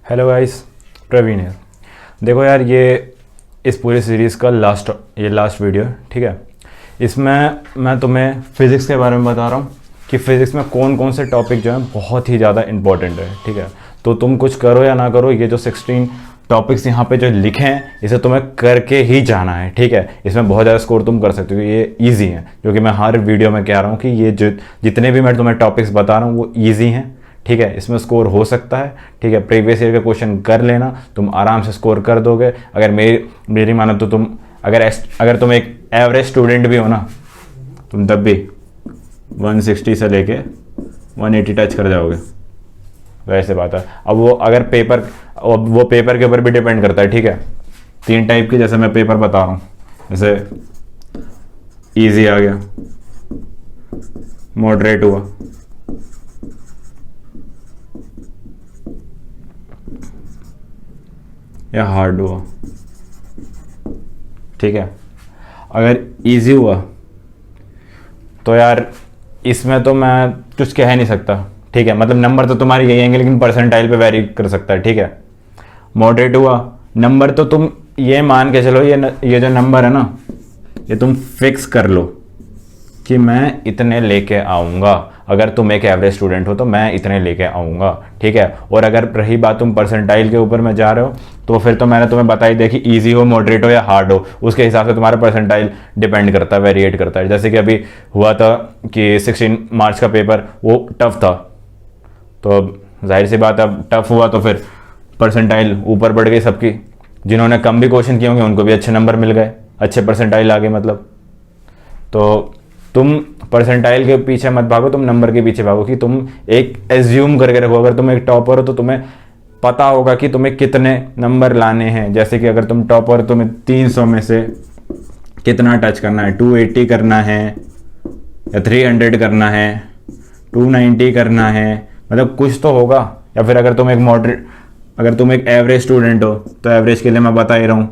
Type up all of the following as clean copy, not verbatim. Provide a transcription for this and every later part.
Hello guys, Praveen है। देखो यार, ये इस पूरी सीरीज़ का लास्ट वीडियो है, ठीक है। इसमें मैं तुम्हें फ़िज़िक्स के बारे में बता रहा हूँ कि फ़िज़िक्स में कौन कौन से टॉपिक जो हैं बहुत ही ज़्यादा इंपॉर्टेंट है, ठीक है। तो तुम कुछ करो या ना करो, ये जो 16 टॉपिक्स यहाँ पे जो लिखे हैं इसे तुम्हें करके ही जाना है, ठीक है। इसमें बहुत ज़्यादा स्कोर तुम कर सकते हो, ये ईजी है, क्योंकि मैं हर वीडियो में कह रहा हूँ कि ये जितने भी मैं तुम्हें टॉपिक्स बता रहा हूँ वो ईजी हैं, ठीक है। इसमें स्कोर हो सकता है, ठीक है। प्रीवियस ईयर के क्वेश्चन कर लेना, तुम आराम से स्कोर कर दोगे। अगर मेरी मानो तो तुम अगर तुम एक एवरेज स्टूडेंट भी हो ना, तुम तब भी 160 से लेके 180 टच कर जाओगे, वैसे बात है। अब वो पेपर के ऊपर भी डिपेंड करता है, ठीक है। 3 टाइप के जैसे मैं पेपर बता रहा हूँ, जैसे इजी आ गया, मॉडरेट हुआ, या हार्ड हुआ, ठीक है। अगर इजी हुआ तो यार इसमें तो मैं कुछ कह नहीं सकता, ठीक है। मतलब नंबर तो तुम्हारे यही आएंगे, लेकिन परसेंटाइल पे वेरी कर सकता है, ठीक है। मॉडरेट हुआ, नंबर तो तुम ये मान के चलो, ये जो नंबर है ना, ये तुम फिक्स कर लो कि मैं इतने लेके आऊँगा। अगर तुम एक एवरेज स्टूडेंट हो तो मैं इतने लेके आऊँगा, ठीक है। और अगर रही बात तुम परसेंटाइल के ऊपर में जा रहे हो, तो फिर तो मैंने तुम्हें बताई देखी, इजी हो, मॉडरेट हो या हार्ड हो, उसके हिसाब से तुम्हारा परसेंटाइल डिपेंड करता है, वेरिएट करता है। जैसे कि अभी हुआ था कि 16 मार्च का पेपर वो टफ था, तो जाहिर सी बात, अब टफ हुआ तो फिर परसेंटाइल ऊपर बढ़ गई सबकी। जिन्होंने कम भी क्वेश्चन किए होंगे उनको भी अच्छे नंबर मिल गए, अच्छे परसेंटाइल आ गए। मतलब तो तुम परसेंटाइल के पीछे मत भागो, तुम नंबर के पीछे भागो कि तुम एक एज्यूम करके रखो। अगर तुम एक टॉपर हो तो तुम्हें पता होगा कि तुम्हें कितने नंबर लाने हैं। जैसे कि अगर तुम टॉपर हो, तुम्हें 300 में से कितना टच करना है, 280 करना है या 300 करना है, 290 करना है, मतलब कुछ तो होगा। या फिर अगर तुम एक एवरेज स्टूडेंट हो तो एवरेज के लिए मैं बता ही रहा हूँ,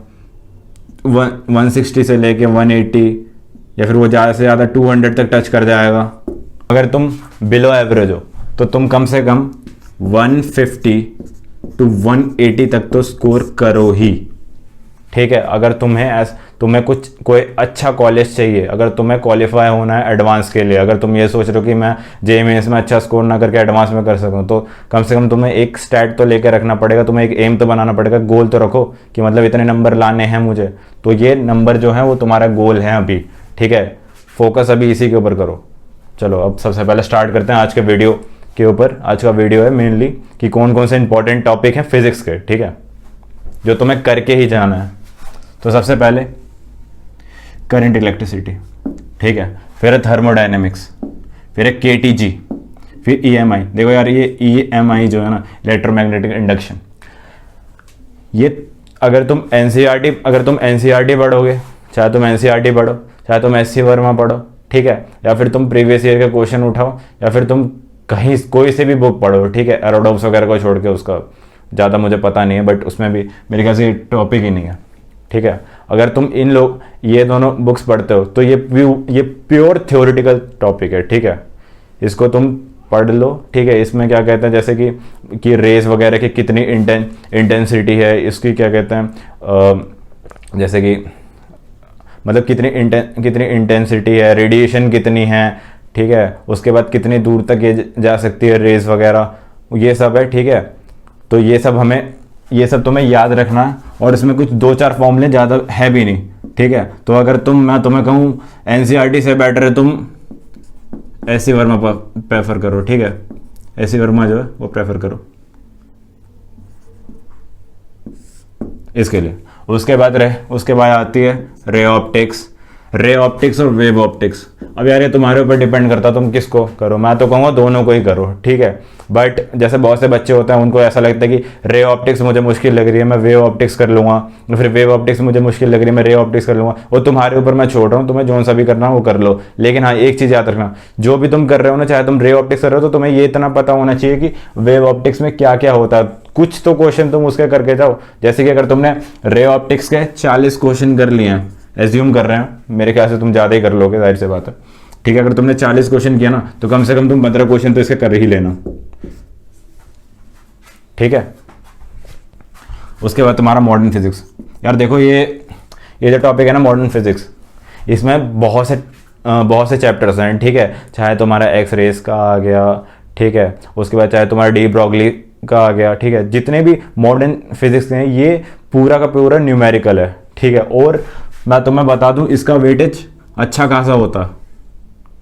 160 से लेके 180 या फिर वो ज़्यादा से ज़्यादा 200 तक टच कर जाएगा। अगर तुम बिलो एवरेज हो तो तुम कम से कम 150 टू 180 तक तो स्कोर करो ही, ठीक है। अगर तुम्हें कोई अच्छा कॉलेज चाहिए, अगर तुम्हें क्वालिफाई होना है एडवांस के लिए, अगर तुम ये सोच रहे हो कि मैं जेईई मेंस में अच्छा स्कोर ना करके एडवांस में कर सकूं, तो कम से कम तुम्हें एक स्टैट तो लेकर रखना पड़ेगा, तुम्हें एक एम तो बनाना पड़ेगा, गोल तो रखो कि मतलब इतने नंबर लाने हैं मुझे। तो ये नंबर जो है वो तुम्हारा गोल है अभी, ठीक है। फोकस अभी इसी के ऊपर करो। चलो अब सबसे पहले स्टार्ट करते हैं आज के वीडियो के ऊपर। आज का वीडियो है मेनली कि कौन कौन से इंपॉर्टेंट टॉपिक हैं फिजिक्स के, ठीक है, जो तुम्हें करके ही जाना है। तो सबसे पहले करंट इलेक्ट्रिसिटी, ठीक है। फिर है थर्मोडायनेमिक्स, फिर है केटीजी, फिर ईएमआई। देखो यार, ये ईएमआई जो है ना, इलेक्ट्रोमैग्नेटिक इंडक्शन, ये अगर तुम एनसीईआरटी पढ़ोगे, चाहे तुम एनसीईआरटी पढ़ो, चाहे तुम एससी वर्मा पढ़ो, ठीक है, या फिर तुम प्रीवियस ईयर के क्वेश्चन उठाओ, या फिर तुम कहीं कोई से भी बुक पढ़ो, ठीक है। एरोडॉप्स वगैरह को छोड़ के, उसका ज़्यादा मुझे पता नहीं है, बट उसमें भी मेरे ख्याल से टॉपिक ही नहीं है, ठीक है। अगर तुम ये दोनों बुक्स पढ़ते हो तो ये प्योर थ्योरेटिकल टॉपिक है, ठीक है। इसको तुम पढ़ लो, ठीक है। इसमें क्या कहते हैं, जैसे कि रेस वगैरह की कितनी इंटेंसिटी है, इसकी क्या कहते हैं, जैसे कि मतलब कितनी इंटेंसिटी है, रेडिएशन कितनी है, ठीक है। उसके बाद कितनी दूर तक ये जा सकती है रेस वगैरह, ये सब है, ठीक है। तो ये सब तुम्हें याद रखना है, और इसमें कुछ 2-4 फॉर्मूले ज़्यादा है भी नहीं, ठीक है। तो अगर मैं तुम्हें कहूँ एनसीईआरटी से बेटर है तुम एससी वर्मा प्रेफर करो, ठीक है। एससी वर्मा जो है वो प्रेफर करो इसके लिए। उसके बाद आती है रे ऑप्टिक्स और वेव ऑप्टिक्स। अब यार ये तुम्हारे ऊपर डिपेंड करता है तुम किसको करो। मैं तो कहूँगा दोनों को ही करो, ठीक है। बट जैसे बहुत से बच्चे होते हैं, उनको ऐसा लगता है कि रे ऑप्टिक्स मुझे मुश्किल लग रही है, मैं वेव ऑप्टिक्स कर लूँगा, फिर वेव ऑप्टिक्स मुझे मुश्किल लग रही है, मैं रे ऑप्टिक्स कर लूँगा। वो तुम्हारे ऊपर मैं छोड़ रहा हूँ, तुम्हें जो सा भी करना है वो कर लो। लेकिन हाँ, एक चीज़ याद रखना, जो भी तुम कर रहे हो ना, चाहे तुम रे ऑप्टिक्स कर रहे हो, तो तुम्हें ये इतना पता होना चाहिए कि वेव ऑप्टिक्स में क्या क्या होता है। कुछ तो क्वेश्चन तुम उसके करके जाओ। जैसे कि अगर तुमने रे ऑप्टिक्स के 40 क्वेश्चन कर लिए हैं, एज्यूम कर रहे हैं, मेरे ख्याल से तुम ज़्यादा ही कर लोगे, जाहिर सी बात है, ठीक है। अगर तुमने 40 क्वेश्चन किया ना, तो कम से कम तुम 15 क्वेश्चन तो इसके कर ही लेना, ठीक है। उसके बाद तुम्हारा मॉडर्न फिजिक्स। यार देखो ये जो टॉपिक है ना मॉडर्न फिजिक्स, इसमें बहुत से चैप्टर्स हैं, ठीक है। चाहे तुम्हारा एक्स रेस का आ गया, ठीक है, उसके बाद चाहे तुम्हारा डी ब्रॉगली का आ गया, ठीक है। जितने भी मॉडर्न फिजिक्स हैं ये पूरा का पूरा न्यूमेरिकल है, ठीक है। और मैं तुम्हें बता दूं इसका वेटेज अच्छा खासा होता,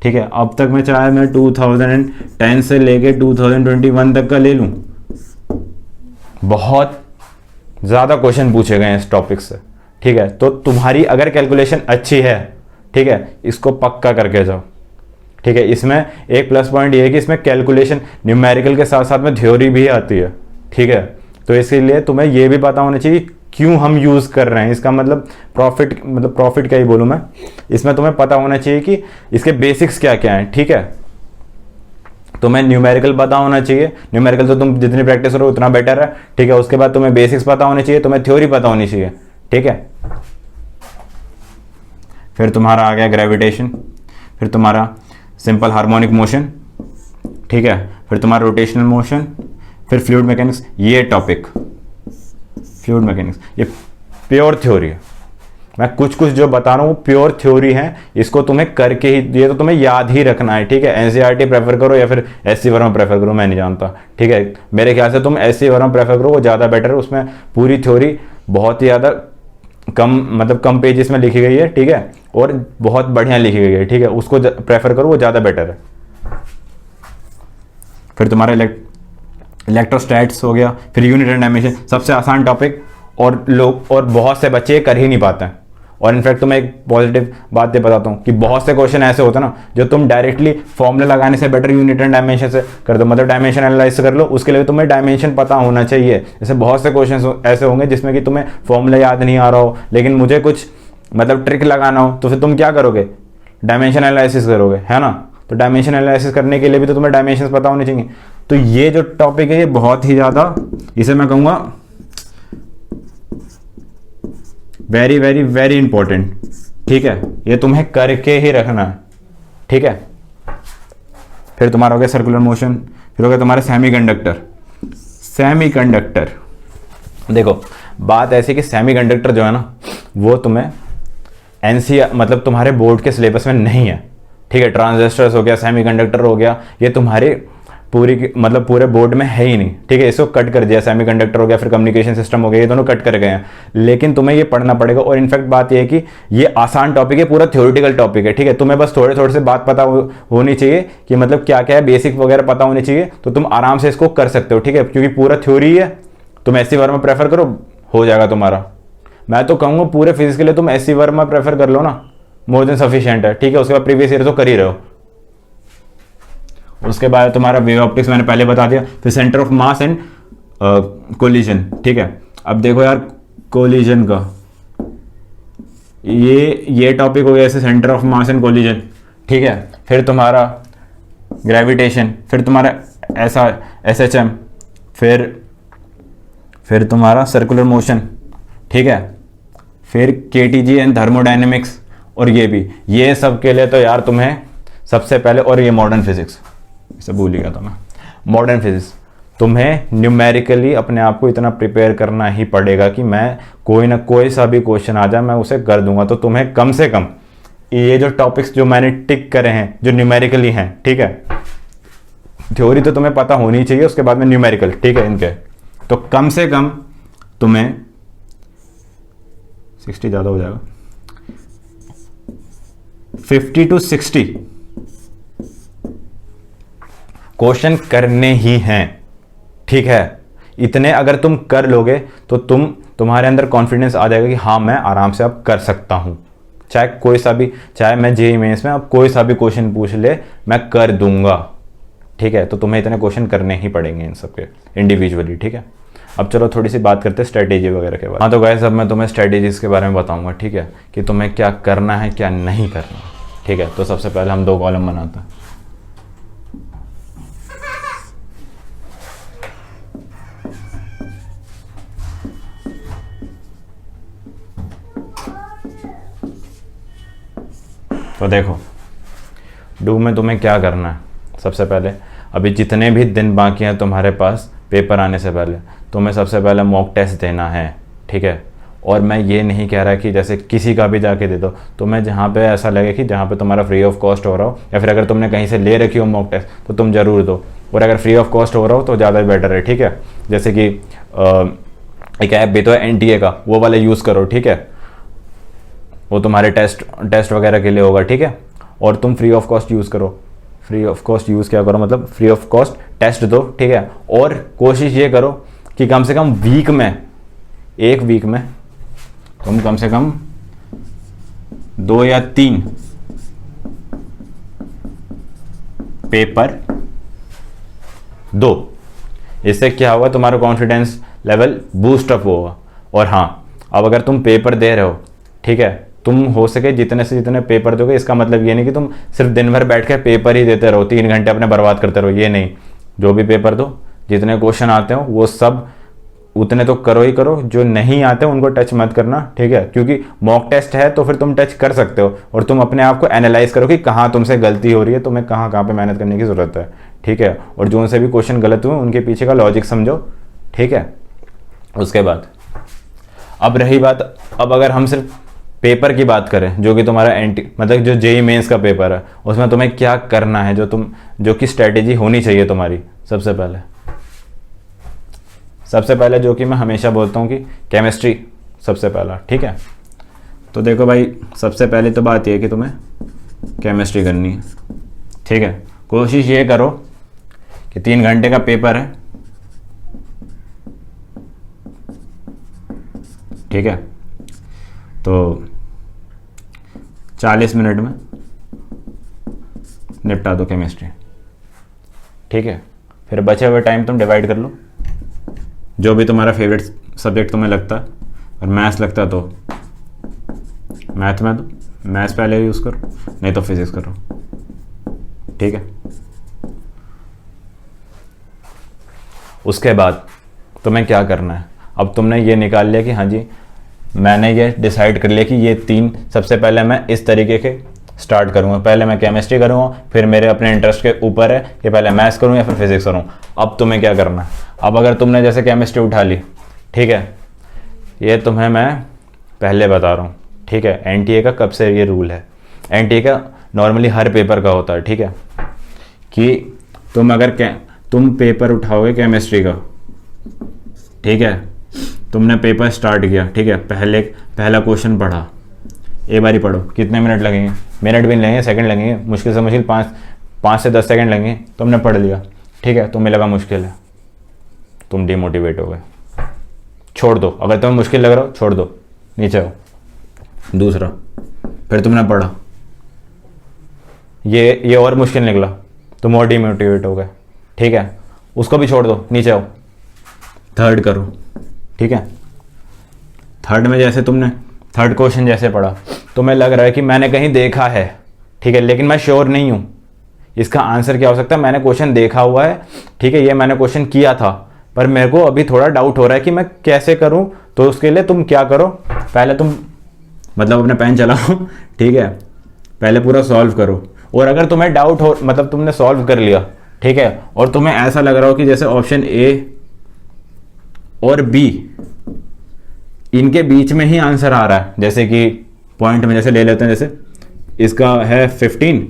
ठीक है। अब तक मैं चाहे मैं 2010 से लेके 2021 तक का ले लूं, बहुत ज़्यादा क्वेश्चन पूछे गए हैं इस टॉपिक से, ठीक है। तो तुम्हारी अगर कैलकुलेशन अच्छी है, ठीक है, इसको पक्का करके जाओ, ठीक है। इसमें एक प्लस पॉइंट ये है कि इसमें कैलकुलेशन न्यूमेरिकल के साथ साथ में थ्योरी भी आती है, ठीक है। तो इसीलिए तुम्हें ये भी पता होना चाहिए क्यों हम यूज़ कर रहे हैं, इसका मतलब प्रॉफिट क्या ही बोलूँ मैं, इसमें तुम्हें पता होना चाहिए कि इसके बेसिक्स क्या क्या हैं, ठीक है। तुम्हें न्यूमेरिकल पता होना चाहिए, न्यूमेरिकल तो तुम जितनी प्रैक्टिस करो उतना बेटर है, ठीक है। उसके बाद तुम्हें बेसिक्स पता होने चाहिए, तुम्हें थ्योरी पता होनी चाहिए, ठीक है। फिर तुम्हारा आ गया ग्रेविटेशन, फिर तुम्हारा सिंपल हार्मोनिक मोशन, ठीक है। फिर तुम्हारा रोटेशनल मोशन, फिर फ्लूइड मैकेनिक्स। ये टॉपिक फ्लूइड मैकेनिक्स ये प्योर थ्योरी है, मैं कुछ जो बता रहा हूँ प्योर थ्योरी है, इसको तुम्हें करके ही, ये तो तुम्हें याद ही रखना है, ठीक है। एनसीईआरटी प्रेफर करो या फिर एससी वर्मा प्रेफर करो, मैं नहीं जानता, ठीक है। मेरे ख्याल से तुम एससी वर्मा प्रेफर करो, वो ज़्यादा बेटर है। उसमें पूरी थ्योरी बहुत ही ज़्यादा कम पेजेस में लिखी गई है, ठीक है, और बहुत बढ़िया लिखी गई है, ठीक है। उसको प्रेफर करो, वो ज़्यादा बेटर है। फिर तुम्हारा इलेक्ट्रोस्टैट्स हो गया, फिर यूनिट एंड डायमेंशन, सबसे आसान टॉपिक, और बहुत से बच्चे कर ही नहीं पाते हैं। और इनफैक्ट तो मैं एक पॉजिटिव बात ये बताता हूँ कि बहुत से क्वेश्चन ऐसे होते हैं ना जो तुम डायरेक्टली फॉर्मूला लगाने से बेटर यूनिट एंड डायमेंशन से कर दो, मतलब डायमेंशन एनालाइज कर लो, उसके लिए तुम्हें डायमेंशन पता होना चाहिए। जैसे बहुत से क्वेश्चन ऐसे होंगे जिसमें कि तुम्हें फॉर्मूला याद नहीं आ रहा हो, लेकिन मुझे कुछ ट्रिक लगाना हो, तो फिर तुम क्या करोगे, डायमेंशन एनालिसिस करोगे, है ना। तो डायमेंशन एनालिसिस करने के लिए भी तो तुम्हें डायमेंशन पता होने चाहिए। तो ये जो टॉपिक है ये बहुत ही ज़्यादा, इसे मैं कहूँगा वेरी वेरी वेरी इंपॉर्टेंट, ठीक है। ये तुम्हें करके ही रखना है, ठीक है। फिर तुम्हारा हो गया सर्कुलर मोशन, फिर हो गया तुम्हारा सेमीकंडक्टर। देखो बात ऐसी कि सेमीकंडक्टर जो है ना वो तुम्हें एनसीईआरटी तुम्हारे बोर्ड के सिलेबस में नहीं है, ठीक है। ट्रांजिस्टर्स हो गया, सेमीकंडक्टर हो गया, ये तुम्हारे पूरे बोर्ड में है ही नहीं, ठीक है। इसको कट कर दिया, सेमीकंडक्टर हो गया, फिर कम्युनिकेशन सिस्टम हो गया, ये दोनों कट कर गए हैं। लेकिन तुम्हें ये पढ़ना पड़ेगा। और इनफैक्ट बात ये है कि ये आसान टॉपिक है, पूरा थ्योरेटिकल टॉपिक है, ठीक है। तुम्हें बस थोड़े से बात पता होनी चाहिए कि क्या क्या है, बेसिक वगैरह पता होनी चाहिए, तो तुम आराम से इसको कर सकते हो, ठीक है। क्योंकि पूरा थ्योरी है, तुम एससी वर्मा प्रेफर करो, हो जाएगा तुम्हारा। मैं तो कहूँगा पूरे फिजिक्स के लिए तुम एससी वर्मा प्रेफर कर लो ना, मोर देन सफिशिएंट है, ठीक है। उसके बाद प्रीवियस ईयर तो कर ही रहे हो। उसके बाद तुम्हारा वेव ऑप्टिक्स मैंने पहले बता दिया, फिर centre of mass and collision, ठीक है। अब देखो यार कोलिजन का ये टॉपिक हो गया, ऐसे centre of mass and collision, ठीक है। फिर तुम्हारा ग्रेविटेशन, फिर तुम्हारा SHM, फिर तुम्हारा सर्कुलर मोशन, ठीक है। फिर KTG एंड थर्मोडायनेमिक्स, और ये सब के लिए तो यार तुम्हें सबसे पहले, और ये मॉडर्न फिजिक्स, इसे भूल ही गया था मैं, मॉडर्न फिजिक्स। तुम्हें न्यूमेरिकली अपने आप को इतना प्रिपेयर करना ही पड़ेगा कि मैं कोई ना कोई सा भी क्वेश्चन आ जाए मैं उसे कर दूंगा। तो तुम्हें कम से कम ये जो टॉपिक्स जो मैंने टिक करे हैं जो न्यूमेरिकली हैं, ठीक है, थ्योरी तो तुम्हें पता होनी चाहिए, उसके बाद में न्यूमेरिकल, ठीक है, इनके तो कम से कम तुम्हें 60 ज़्यादा हो जाएगा, 50 to 60 क्वेश्चन करने ही हैं, ठीक है। इतने अगर तुम कर लोगे तो तुम्हारे अंदर कॉन्फिडेंस आ जाएगा कि हाँ मैं आराम से अब कर सकता हूं, चाहे मैं जेईई मेंस में अब कोई सा भी क्वेश्चन पूछ ले मैं कर दूंगा, ठीक है। तो तुम्हें इतने क्वेश्चन करने ही पड़ेंगे इन सब के इंडिविजुअली, ठीक है। अब चलो थोड़ी सी बात करते हैं स्ट्रेटेजी वगैरह के बारे में। हाँ तो गाइस अब मैं तुम्हें स्ट्रेटेजीज के बारे में बताऊंगा, ठीक है, कि तुम्हें क्या करना है क्या नहीं करना, ठीक है। तो सबसे पहले हम 2 कॉलम बनाते हैं। तो देखो डू में तुम्हें क्या करना है, सबसे पहले अभी जितने भी दिन बाकी हैं तुम्हारे पास पेपर आने से पहले, तुम्हें सबसे पहले मॉक टेस्ट देना है, ठीक है। और मैं ये नहीं कह रहा कि जैसे किसी का भी जाके दे दो, तो मैं जहाँ पे ऐसा लगे कि जहाँ पे तुम्हारा फ्री ऑफ कॉस्ट हो रहा हो, या फिर अगर तुमने कहीं से ले रखी हो मॉक टेस्ट तो तुम ज़रूर दो। और अगर फ्री ऑफ कॉस्ट हो रहा हो तो ज़्यादा बेटर है, ठीक है। जैसे कि एक ऐप भी तो है NTA का, वो वाला यूज़ करो, ठीक है। वो तुम्हारे टेस्ट वगैरह के लिए होगा, ठीक है। और तुम फ्री ऑफ कॉस्ट यूज़ करो। फ्री ऑफ कॉस्ट यूज़ क्या करो, मतलब फ्री ऑफ कॉस्ट टेस्ट दो, ठीक है। और कोशिश ये करो कि कम से कम एक वीक में तुम कम से कम 2 या 3 पेपर दो। इससे क्या होगा, तुम्हारा कॉन्फिडेंस लेवल बूस्ट अप होगा। और हाँ, अब अगर तुम पेपर दे रहे हो, ठीक है, तुम हो सके जितने से जितने पेपर दोगे, इसका मतलब ये नहीं कि तुम सिर्फ दिन भर बैठ के पेपर ही देते रहो, 3 घंटे अपने बर्बाद करते रहो, ये नहीं। जो भी पेपर दो, जितने क्वेश्चन आते हो वो सब उतने तो करो ही करो, जो नहीं आते उनको टच मत करना, ठीक है। क्योंकि मॉक टेस्ट है तो फिर तुम टच कर सकते हो, और तुम अपने आप को एनालाइज करो कि कहाँ तुमसे गलती हो रही है, तुम्हें कहाँ कहाँ पे मेहनत करने की ज़रूरत है, ठीक है। और जो उनसे भी क्वेश्चन गलत हुए उनके पीछे का लॉजिक समझो, ठीक है। उसके बाद अब रही बात, अब अगर हम सिर्फ पेपर की बात करें, जो कि तुम्हारा मतलब जो JEE मेंस का पेपर है, उसमें तुम्हें क्या करना है, जो कि स्ट्रेटेजी होनी चाहिए तुम्हारी। सबसे पहले जो कि मैं हमेशा बोलता हूँ कि केमिस्ट्री सबसे पहला, ठीक है। तो देखो भाई, सबसे पहले तो बात यह है कि तुम्हें केमिस्ट्री करनी है, ठीक है। कोशिश ये करो कि 3 घंटे का पेपर है, ठीक है। तो 40 मिनट में निपटा दो केमिस्ट्री, ठीक है। फिर बचे हुए टाइम तुम डिवाइड कर लो, जो भी तुम्हारा फेवरेट सब्जेक्ट तुम्हें लगता है। और मैथ्स लगता तो मैथ्स पहले यूज़ करो, नहीं तो फिजिक्स करो, ठीक है। उसके बाद तुम्हें क्या करना है, अब तुमने ये निकाल लिया कि हाँ जी, मैंने ये डिसाइड कर लिया कि ये 3 सबसे पहले मैं इस तरीके के स्टार्ट करूँगा। पहले मैं केमिस्ट्री करूँगा, फिर मेरे अपने इंटरेस्ट के ऊपर है कि पहले मैथ्स करूँ या फिर फिजिक्स करूँ। अब तुम्हें क्या करना है, अब अगर तुमने जैसे केमिस्ट्री उठा ली, ठीक है, ये तुम्हें मैं पहले बता रहा हूँ, ठीक है। NTA का कब से ये रूल है, NTA का नॉर्मली हर पेपर का होता है, ठीक है, कि तुम पेपर उठाओगे केमिस्ट्री का, ठीक है। तुमने पेपर स्टार्ट किया, ठीक है, पहला क्वेश्चन पढ़ा, एक बार ही पढ़ो, कितने मिनट लगेंगे, मिनट भी नहीं लगेंगे, सेकंड लगेंगे, मुश्किल से मुश्किल 5 से 10 सेकंड लगेंगे। तुमने पढ़ लिया, ठीक है, तुम्हें लगा मुश्किल है, तुम डिमोटिवेट हो गए, छोड़ दो। अगर तुम्हें मुश्किल लग रहा हो छोड़ दो, नीचे आओ। दूसरा, फिर तुमने पढ़ा, ये और मुश्किल निकला, तुम और डिमोटिवेट हो गए, ठीक है, उसको भी छोड़ दो, नीचे आओ। थर्ड करो, ठीक है। थर्ड में जैसे तुमने थर्ड क्वेश्चन जैसे पढ़ा, तुम्हें लग रहा है कि मैंने कहीं देखा है, ठीक है, लेकिन मैं श्योर नहीं हूँ इसका आंसर क्या हो सकता है। मैंने क्वेश्चन देखा हुआ है, ठीक है, ये मैंने क्वेश्चन किया था, पर मेरे को अभी थोड़ा डाउट हो रहा है कि मैं कैसे करूँ। तो उसके लिए तुम क्या करो, पहले तुम मतलब अपना पेन चलाओ, ठीक है, पहले पूरा सॉल्व करो। और अगर तुम्हें डाउट हो, मतलब तुमने सॉल्व कर लिया, ठीक है, और तुम्हें ऐसा लग रहा हो कि जैसे ऑप्शन A और B इनके बीच में ही आंसर आ रहा है, जैसे कि पॉइंट में जैसे ले लेते हैं, जैसे इसका है 15,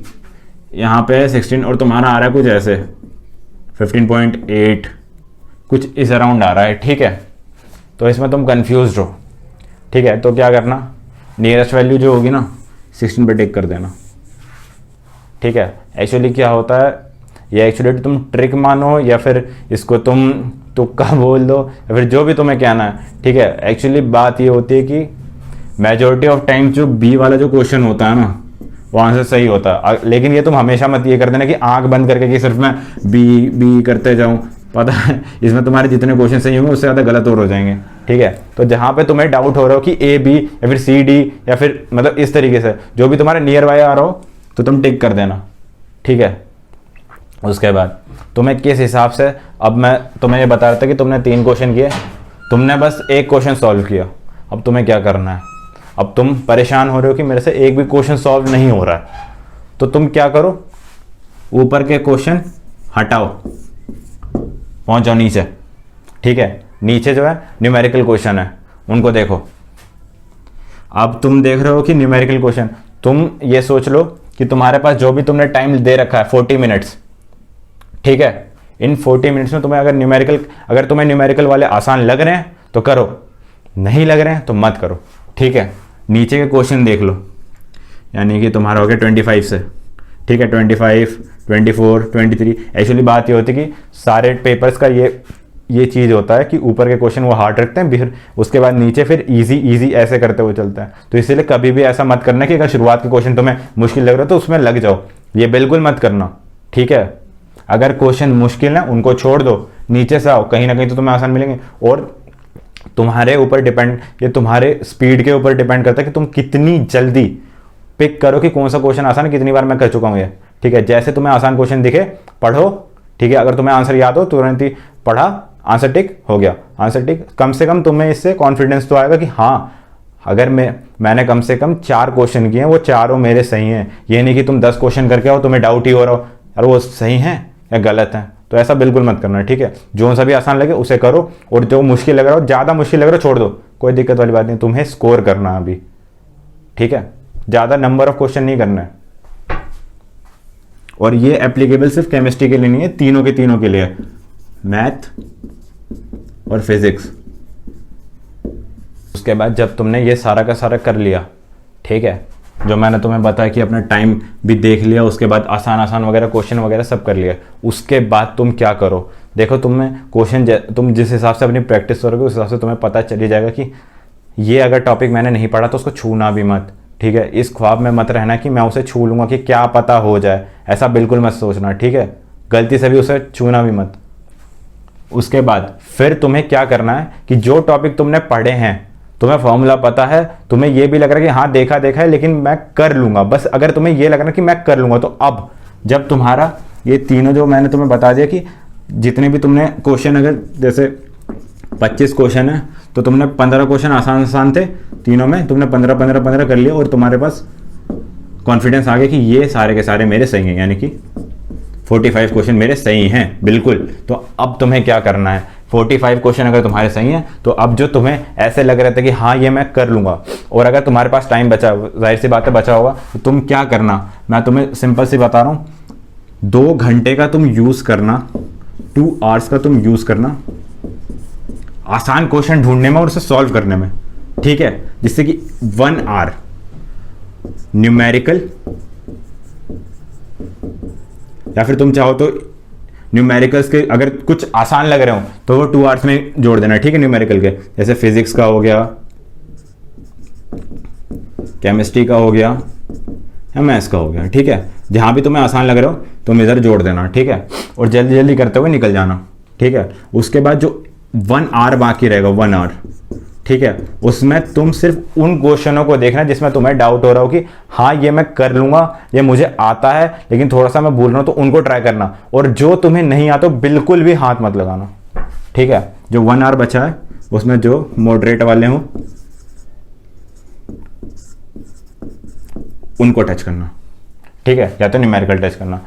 यहाँ पे है 16, और तुम्हारा आ रहा है कुछ ऐसे 15.8, कुछ इस अराउंड आ रहा है, ठीक है। तो इसमें तुम कंफ्यूज हो, ठीक है। तो क्या करना, नियरेस्ट वैल्यू जो होगी ना 16 पे टिक कर देना, ठीक है। एक्चुअली क्या होता है, ये एक्चुअली तुम ट्रिक मानो या फिर इसको तुम तुक्का बोल दो या फिर जो भी तुम्हें कहना है, ठीक है। एक्चुअली बात ये होती है कि मेजोरिटी ऑफ टाइम जो B वाला जो क्वेश्चन होता है ना, वो आंसर सही होता है। लेकिन ये तुम हमेशा मत ये कर देना कि आंख बंद करके कि सिर्फ मैं बी करते जाऊं, पता है इसमें तुम्हारे जितने क्वेश्चन सही होंगे उससे ज़्यादा गलत और हो जाएंगे, ठीक है। तो जहाँ पे तुम्हें डाउट हो रहा हो कि A B या फिर C D या फिर मतलब इस तरीके से जो भी तुम्हारे नियर बाय आ रहा हो, तो तुम टिक कर देना, ठीक है। उसके बाद तुम्हें किस हिसाब से, अब मैं तुम्हें ये बता रहा था कि तुमने 3 क्वेश्चन किए, तुमने बस एक क्वेश्चन सॉल्व किया। अब तुम्हें क्या करना है, अब तुम परेशान हो रहे हो कि मेरे से एक भी क्वेश्चन सॉल्व नहीं हो रहा है, तो तुम क्या करो, ऊपर के क्वेश्चन हटाओ, पहुंच जाओ नीचे, ठीक है। नीचे जो है न्यूमेरिकल क्वेश्चन है, उनको देखो। अब तुम देख रहे हो कि न्यूमेरिकल क्वेश्चन, तुम ये सोच लो कि तुम्हारे पास जो भी तुमने टाइम दे रखा है 40 मिनट्स, ठीक है, इन 40 मिनट्स में तुम्हें अगर तुम्हें न्यूमेरिकल वाले आसान लग रहे हैं तो करो, नहीं लग रहे हैं तो मत करो, ठीक है। नीचे के क्वेश्चन देख लो, यानी कि तुम्हारा हो गया 25 से, ठीक है, 25, 24, 23। एक्चुअली बात ये होती है कि सारे पेपर्स का ये चीज़ होता है कि ऊपर के क्वेश्चन वो हार्ड रखते हैं, फिर उसके बाद नीचे फिर इजी ऐसे करते हुए चलता है। तो इसीलिए कभी भी ऐसा मत करना कि अगर शुरुआत के क्वेश्चन तुम्हें मुश्किल लग रहा है तो उसमें लग जाओ, ये बिल्कुल मत करना, ठीक है। अगर क्वेश्चन मुश्किल है उनको छोड़ दो, नीचे से आओ, कहीं ना कहीं तो तुम्हें आसान मिलेंगे। और तुम्हारे ऊपर डिपेंड, ये तुम्हारे स्पीड के ऊपर डिपेंड करता है कि तुम कितनी जल्दी पिक करो कि कौन सा क्वेश्चन आसान है। कितनी बार मैं कर चुका हूँ ये, ठीक है। जैसे तुम्हें आसान क्वेश्चन दिखे पढ़ो, ठीक है, अगर तुम्हें आंसर याद हो तुरंत ही पढ़ा, आंसर टिक हो गया, आंसर टिक। कम से कम तुम्हें इससे कॉन्फिडेंस तो आएगा कि हाँ, अगर मैंने कम से कम 4 क्वेश्चन किए हैं, वो चारों मेरे सही हैं। ये नहीं कि तुम 10 क्वेश्चन करके आओ तुम्हें डाउट ही हो रहा हो यार वो सही है या गलत है, तो ऐसा बिल्कुल मत करना, ठीक है। जो सा भी आसान लगे उसे करो, और जो मुश्किल लग रहा हो, ज़्यादा मुश्किल लग रहा हो छोड़ दो, कोई दिक्कत वाली बात नहीं। तुम्हें स्कोर करना अभी, ठीक है, ज़्यादा नंबर ऑफ क्वेश्चन नहीं करना है। और ये एप्लीकेबल सिर्फ केमिस्ट्री के लिए नहीं है, तीनों के लिए, मैथ और फिजिक्स। उसके बाद जब तुमने ये सारा का सारा कर लिया, ठीक है, जो मैंने तुम्हें बताया कि अपना टाइम भी देख लिया, उसके बाद आसान वगैरह क्वेश्चन वगैरह सब कर लिया, उसके बाद तुम क्या करो। देखो तुम्हें क्वेश्चन तुम जिस हिसाब से अपनी प्रैक्टिस करोगे उस हिसाब से तुम्हें पता चली जाएगा कि ये अगर टॉपिक मैंने नहीं पढ़ा तो उसको छूना भी मत, ठीक है। इस ख्वाब में मत रहना कि मैं उसे छू लूँगा कि क्या पता हो जाए, ऐसा बिल्कुल मत सोचना, ठीक है। गलती से भी उसे छूना भी मत। उसके बाद फिर तुम्हें क्या करना है कि जो टॉपिक तुमने पढ़े हैं, तुम्हें फॉर्मूला पता है, तुम्हें ये भी लग रहा है कि हाँ देखा है लेकिन मैं कर लूँगा, बस अगर तुम्हें ये लग रहा है कि मैं कर लूँगा, तो अब जब तुम्हारा ये तीनों जो मैंने तुम्हें बता दिया कि जितने भी तुमने क्वेश्चन, अगर जैसे 25 क्वेश्चन है तो तुमने 15 क्वेश्चन आसान थे, तीनों में तुमने 15 कर लिया, और तुम्हारे पास कॉन्फिडेंस आ गया कि ये सारे के सारे मेरे सही हैं, यानी कि 45 क्वेश्चन मेरे सही हैं बिल्कुल। तो अब तुम्हें क्या करना है, 45 क्वेश्चन अगर तुम्हारे सही हैं तो अब जो तुम्हें ऐसे लग रहे थे कि हाँ ये मैं कर लूँगा, और अगर तुम्हारे पास टाइम बचा, जाहिर सी बात है बचा होगा, तो तुम क्या करना, मैं तुम्हें सिंपल सी बता रहा हूँ, 2 घंटे का तुम यूज़ करना, 2 आवर्स का तुम यूज़ करना आसान क्वेश्चन ढूंढने में और उसे सॉल्व करने में, ठीक है। जिससे कि 1 आवर न्यूमेरिकल, या फिर तुम चाहो तो न्यूमेरिकल्स के अगर कुछ आसान लग रहे हो तो वो 2 आवर्स में जोड़ देना, ठीक है, न्यूमेरिकल के। जैसे फिजिक्स का हो गया, केमिस्ट्री का हो गया या मैथ्स का हो गया, ठीक है। जहां भी तुम्हें आसान लग रहा हो तुम इधर जोड़ देना, ठीक है, और जल्दी जल्दी करते हुए निकल जाना, ठीक है। उसके बाद जो 1 आवर बाकी रहेगा, 1 आवर, ठीक है, उसमें तुम सिर्फ उन क्वेश्चनों को देखना जिसमें तुम्हें डाउट हो रहा हो कि हाँ ये मैं कर लूँगा, ये मुझे आता है लेकिन थोड़ा सा मैं भूल रहा हूँ, तो उनको ट्राई करना। और जो तुम्हें नहीं आता बिल्कुल भी हाथ मत लगाना, ठीक है। जो 1 आवर बचा है उसमें जो मॉडरेट वाले हों उनको टच करना, ठीक है, या तो न्यूमेरिकल टच करना।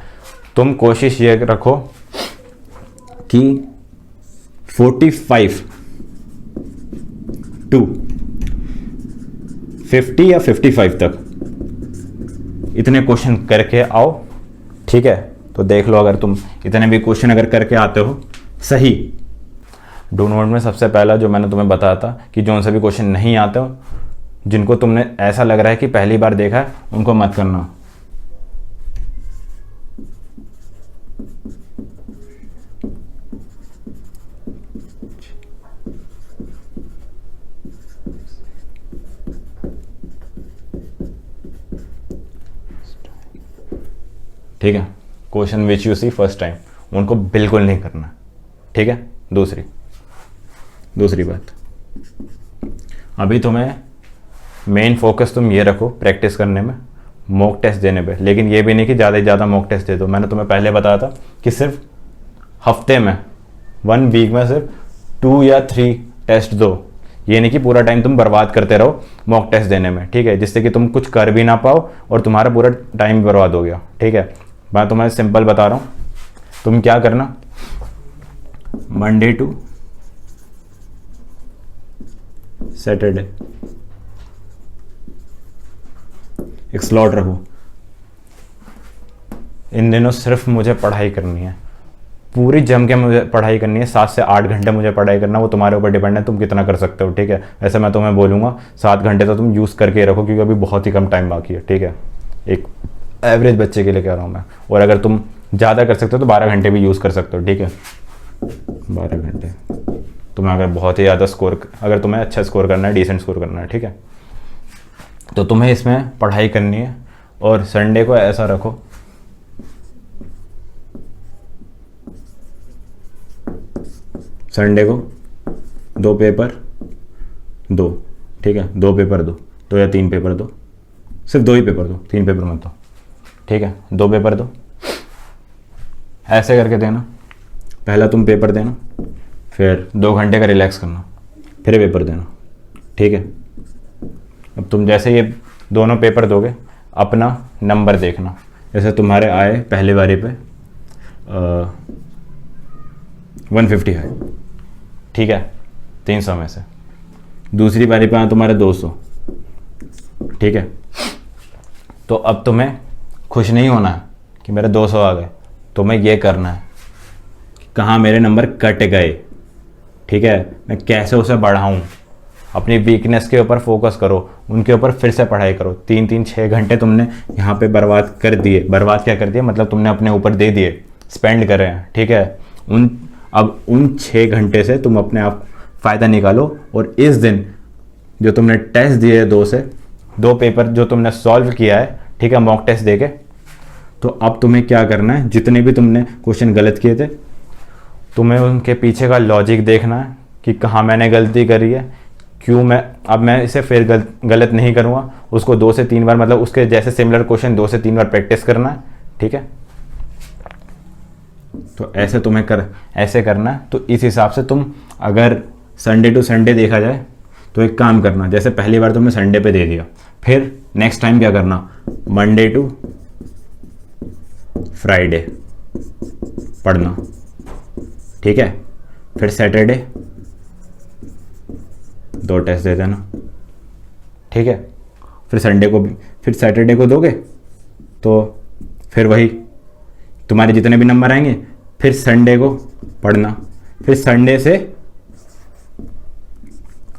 तुम कोशिश ये रखो कि 45 टू 50 या 55 तक इतने क्वेश्चन करके आओ, ठीक है। तो देख लो अगर तुम इतने भी क्वेश्चन अगर करके आते हो सही। डू नोट में सबसे पहला जो मैंने तुम्हें बताया था कि जो उनसे भी क्वेश्चन नहीं आते हो, जिनको तुमने ऐसा लग रहा है कि पहली बार देखा है, उनको मत करना। ठीक है, question which you see first time, उनको बिल्कुल नहीं करना, ठीक है। दूसरी बात, अभी तुम्हें मेन फोकस तुम ये रखो प्रैक्टिस करने में, मॉक टेस्ट देने पे। लेकिन ये भी नहीं कि ज़्यादा से ज़्यादा मॉक टेस्ट दे दो। मैंने तुम्हें पहले बताया था कि सिर्फ हफ्ते में, 1 वीक में सिर्फ 2 या 3 टेस्ट दो। ये नहीं कि पूरा टाइम तुम बर्बाद करते रहो मॉक टेस्ट देने में, ठीक है, जिससे कि तुम कुछ कर भी ना पाओ और तुम्हारा पूरा टाइम बर्बाद हो गया, ठीक है। मैं तुम्हें सिंपल बता रहा हूँ, तुम क्या करना, मंडे टू सैटरडे, एक स्लॉट रखो। इन दिनों सिर्फ मुझे पढ़ाई करनी है, पूरी जम के मुझे पढ़ाई करनी है। 7 से 8 घंटे मुझे पढ़ाई करना, वो तुम्हारे ऊपर डिपेंड है तुम कितना कर सकते हो, ठीक है। वैसे मैं तुम्हें बोलूँगा 7 घंटे तो तुम यूज़ करके रखो, क्योंकि अभी बहुत ही कम टाइम बाकी है, ठीक है। एक एवरेज बच्चे के लिए कह रहा हूँ मैं। और अगर तुम ज़्यादा कर सकते हो तो 12 घंटे भी यूज़ कर सकते हो, ठीक है। 12 घंटे तुम्हें अगर बहुत ही ज़्यादा स्कोर, अगर तुम्हें अच्छा स्कोर करना है, डिसेंट स्कोर करना है, ठीक है, तो तुम्हें इसमें पढ़ाई करनी है। और संडे को ऐसा रखो, संडे को 2 पेपर दो, ठीक है। 2 पेपर दो या 3 पेपर दो, सिर्फ 2 ही पेपर दो, 3 पेपर मत दो, ठीक है। 2 पेपर दो, ऐसे करके देना। पहला तुम पेपर देना, फिर 2 घंटे का रिलैक्स करना, फिर पेपर देना, ठीक है। अब तुम जैसे ये दोनों पेपर दोगे, अपना नंबर देखना। जैसे तुम्हारे आए पहली बारी पे 150 है, ठीक है, 300 में से। दूसरी बारी पे आए तुम्हारे 200, ठीक है। तो अब तुम्हें खुश नहीं होना है कि मेरे 200 आ गए, तुम्हें ये करना है कि कहाँ मेरे नंबर कट गए, ठीक है, मैं कैसे उसे बढ़ाऊँ। अपनी वीकनेस के ऊपर फोकस करो, उनके ऊपर फिर से पढ़ाई करो। 3-3-6 घंटे तुमने यहाँ पे बर्बाद कर दिए। बर्बाद क्या कर दिए, मतलब तुमने अपने ऊपर दे दिए, स्पेंड कर रहे हैं, ठीक है। अब उन 6 घंटे से तुम अपने आप फ़ायदा निकालो। और इस दिन जो तुमने टेस्ट दिए 2 पेपर जो तुमने सॉल्व किया है, ठीक है, मॉक टेस्ट देके, तो अब तुम्हें क्या करना है, जितने भी तुमने क्वेश्चन गलत किए थे, तुम्हें उनके पीछे का लॉजिक देखना है कि कहाँ मैंने गलती करी है, क्यों मैं इसे फिर गलत नहीं करूँगा। उसको 2 से 3 बार, मतलब उसके जैसे सिमिलर क्वेश्चन 2 से 3 बार प्रैक्टिस करना है, ठीक है। तो ऐसे तुम्हें ऐसे करना है। तो इस हिसाब से तुम, अगर संडे टू संडे देखा जाए, तो एक काम करना, जैसे पहली बार तुमने संडे पे दे दिया, फिर नेक्स्ट टाइम क्या करना, मंडे टू फ्राइडे पढ़ना, ठीक है। फिर सैटरडे 2 टेस्ट दे देना, ठीक है। फिर संडे को भी, फिर सैटरडे को दोगे तो फिर वही तुम्हारे जितने भी नंबर आएंगे, फिर संडे को पढ़ना, फिर संडे से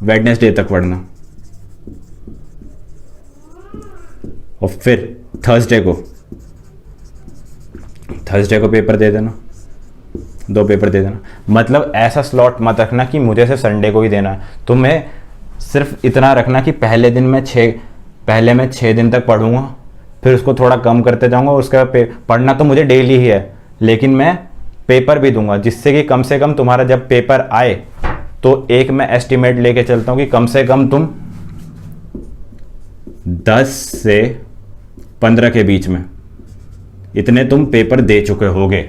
वेडनेसडे तक पढ़ना, और फिर थर्सडे को पेपर दे देना, 2 पेपर दे देना। मतलब ऐसा स्लॉट मत रखना कि मुझे सिर्फ संडे को ही देना है। तुम्हें सिर्फ इतना रखना कि पहले मैं 6 दिन तक पढ़ूंगा, फिर उसको थोड़ा कम करते जाऊंगा। उसके बाद पढ़ना तो मुझे डेली ही है, लेकिन मैं पेपर भी दूंगा, जिससे कि कम से कम तुम्हारा जब पेपर आए तो एक मैं एस्टिमेट लेके चलता हूं कि कम से कम तुम 10 से 15 के बीच में इतने तुम पेपर दे चुके होगे,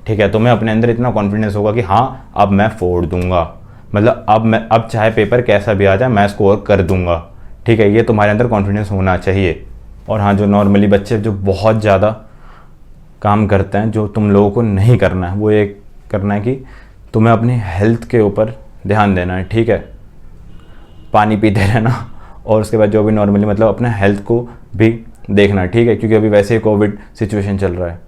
ठीक है। तुम्हें अपने अंदर इतना कॉन्फिडेंस होगा कि हाँ अब मैं फोड़ दूंगा, मतलब अब चाहे पेपर कैसा भी आ जाए मैं स्कोर कर दूंगा, ठीक है। ये तुम्हारे अंदर कॉन्फिडेंस होना चाहिए। और हाँ, जो नॉर्मली बच्चे जो बहुत ज़्यादा काम करते हैं, जो तुम लोगों को नहीं करना है, वो ये करना है कि तुम्हें अपनी हेल्थ के ऊपर ध्यान देना है, ठीक है। पानी पीते रहना, और उसके बाद जो भी नॉर्मली, मतलब अपने हेल्थ को भी देखना, ठीक है, क्योंकि अभी वैसे ही कोविड सिचुएशन चल रहा है।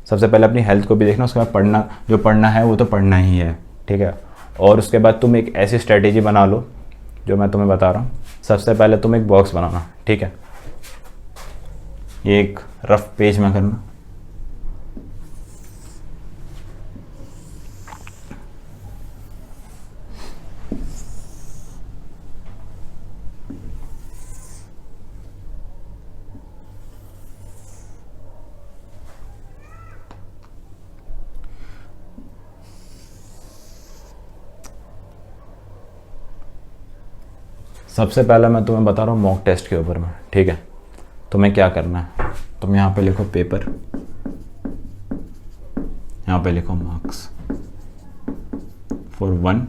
सबसे पहले अपनी हेल्थ को भी देखना, उसके बाद जो पढ़ना है वो तो पढ़ना ही है, ठीक है। और उसके बाद तुम एक ऐसी स्ट्रैटेजी बना लो जो मैं तुम्हें बता रहा हूँ। सबसे पहले तुम एक बॉक्स बनाना, ठीक है। ये एक रफ पेज में करना, सबसे पहले मैं तुम्हें बता रहा हूँ मॉक टेस्ट के ऊपर में, ठीक है। तुम्हें क्या करना है, तुम यहाँ पे लिखो पेपर, यहाँ पे लिखो मार्क्स फॉर 1,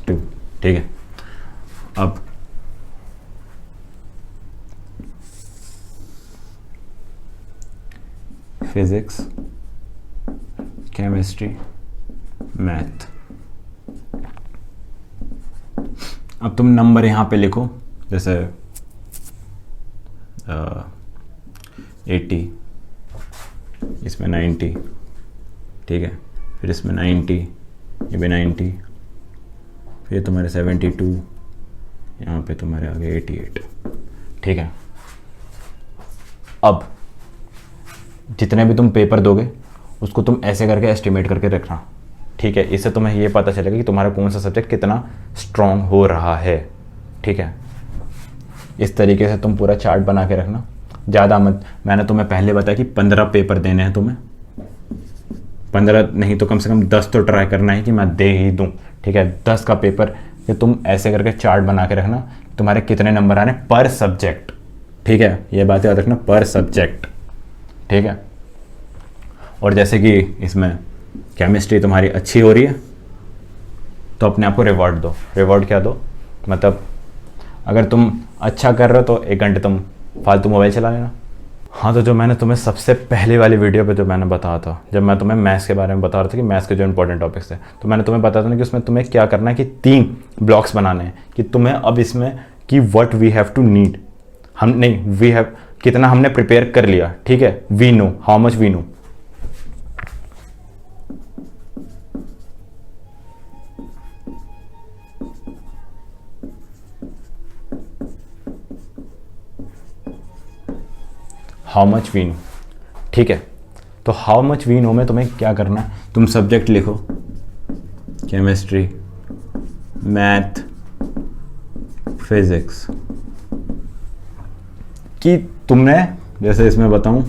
2, ठीक है। अब फिजिक्स, केमिस्ट्री, मैथ, अब तुम नंबर यहाँ पे लिखो, जैसे 80, इसमें 90, ठीक है, फिर इसमें 90, ये भी 90, फिर तुम्हारे 72, यहाँ पे तुम्हारे आगे 88, ठीक है। अब जितने भी तुम पेपर दोगे उसको तुम ऐसे करके एस्टिमेट करके रखना, ठीक है। इससे तुम्हें ये पता चलेगा कि तुम्हारा कौन सा सब्जेक्ट कितना स्ट्रॉन्ग हो रहा है, ठीक है। इस तरीके से तुम पूरा चार्ट बना के रखना, ज़्यादा मत। मैंने तुम्हें पहले बताया कि 15 पेपर देने हैं तुम्हें, 15 नहीं तो कम से कम 10 तो ट्राई करना है कि मैं दे ही दूँ, ठीक है। 10 का पेपर कि तुम ऐसे करके चार्ट बना के रखना, तुम्हारे कितने नंबर आने पर सब्जेक्ट, ठीक है। ये बात याद रखना, पर सब्जेक्ट, ठीक है। और जैसे कि इसमें केमिस्ट्री तुम्हारी अच्छी हो रही है तो अपने आप को रिवॉर्ड दो। रिवॉर्ड क्या दो, मतलब अगर तुम अच्छा कर रहे हो तो 1 घंटे तुम फालतू मोबाइल चला लेना। हाँ, तो जो मैंने तुम्हें सबसे पहले वाली वीडियो पे जो मैंने बताया था, जब मैं तुम्हें मैथ्स के बारे में बता रहा था कि मैथ्स के जो इंपॉर्टेंट टॉपिक्स थे, तो मैंने तुम्हें बताया था ना कि उसमें तुम्हें क्या करना है कि 3 ब्लॉक्स बनाने हैं कि तुम्हें अब इसमें कि what we have to need, हम नहीं वी हैव, कितना हमने प्रिपेयर कर लिया, ठीक है। We know, how much we know, how much we know, ठीक है। तो हाउ मच वी नो में तुम्हें क्या करना है, तुम सब्जेक्ट लिखो, केमिस्ट्री, मैथ, फिजिक्स, कि तुमने, जैसे इसमें बताऊं,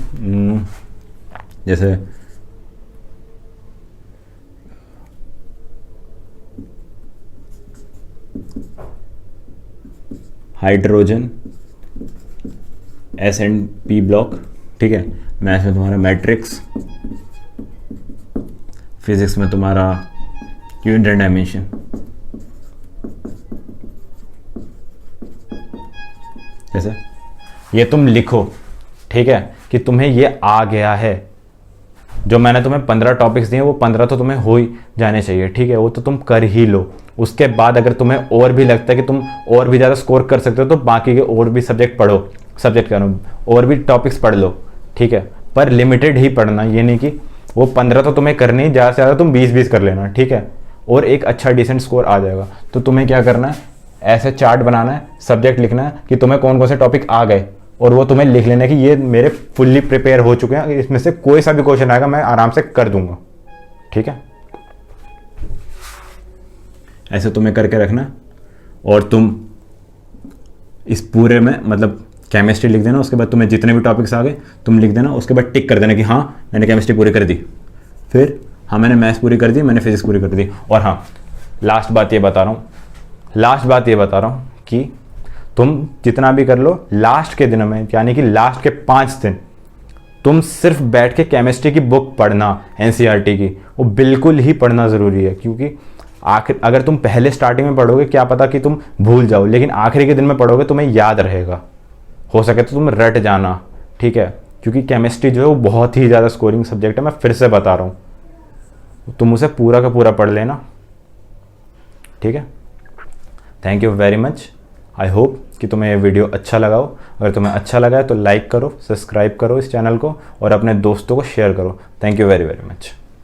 जैसे हाइड्रोजन, S&P ब्लॉक, ठीक है। मैथ्स में तुम्हारा मैट्रिक्स, फिजिक्स में तुम्हारा यूनिट एंड डायमेंशन, जैसे ये तुम लिखो, ठीक है, कि तुम्हें ये आ गया है। जो मैंने तुम्हें 15 टॉपिक्स दिए वो 15 तो तुम्हें हो ही जाने चाहिए, ठीक है। वो तो तुम कर ही लो। उसके बाद अगर तुम्हें और भी लगता है कि तुम और भी ज़्यादा स्कोर कर सकते हो तो बाकी के और भी सब्जेक्ट पढ़ो, सब्जेक्ट करो, और भी टॉपिक्स पढ़ लो, ठीक है। पर लिमिटेड ही पढ़ना, ये नहीं कि वो 15 तो तुम्हें करनी ही, ज़्यादा से ज़्यादा तुम 20-20 कर लेना, ठीक है। और एक अच्छा डिसेंट स्कोर आ जाएगा। तो तुम्हें क्या करना है, ऐसे चार्ट बनाना है, सब्जेक्ट लिखना है कि तुम्हें कौन कौन से टॉपिक आ गए, और वो तुम्हें लिख लेना कि ये मेरे फुल्ली प्रिपेयर हो चुके हैं, इसमें से कोई सा भी क्वेश्चन आएगा मैं आराम से कर दूंगा, ठीक है। ऐसे तुम्हें करके रखना। और तुम इस पूरे में मतलब केमिस्ट्री लिख देना, उसके बाद तुम्हें जितने भी टॉपिक्स आ गए तुम लिख देना, उसके बाद टिक कर देना कि हाँ मैंने केमिस्ट्री पूरी कर दी, फिर हाँ मैंने मैथ्स पूरी कर दी, मैंने फिजिक्स पूरी कर दी। और हाँ, लास्ट बात ये बता रहा हूँ कि तुम जितना भी कर लो, लास्ट के दिनों में यानी कि लास्ट के 5 दिन तुम सिर्फ बैठ के केमिस्ट्री की बुक पढ़ना, NCERT की, वो बिल्कुल ही पढ़ना ज़रूरी है। क्योंकि आखिर अगर तुम पहले स्टार्टिंग में पढ़ोगे क्या पता कि तुम भूल जाओ, लेकिन आखिरी के दिन में पढ़ोगे तुम्हें याद रहेगा। हो सके तो तुम रट जाना, ठीक है। क्योंकि केमिस्ट्री जो है वो बहुत ही ज़्यादा स्कोरिंग सब्जेक्ट है, मैं फिर से बता रहा हूँ। तुम उसे पूरा का पूरा पढ़ लेना, ठीक है। Thank you very much. I hope कि तुम्हें ये वीडियो अच्छा लगा हो। अगर तुम्हें अच्छा लगा है तो लाइक करो, सब्सक्राइब करो इस चैनल को, और अपने दोस्तों को शेयर करो। Thank you very very much.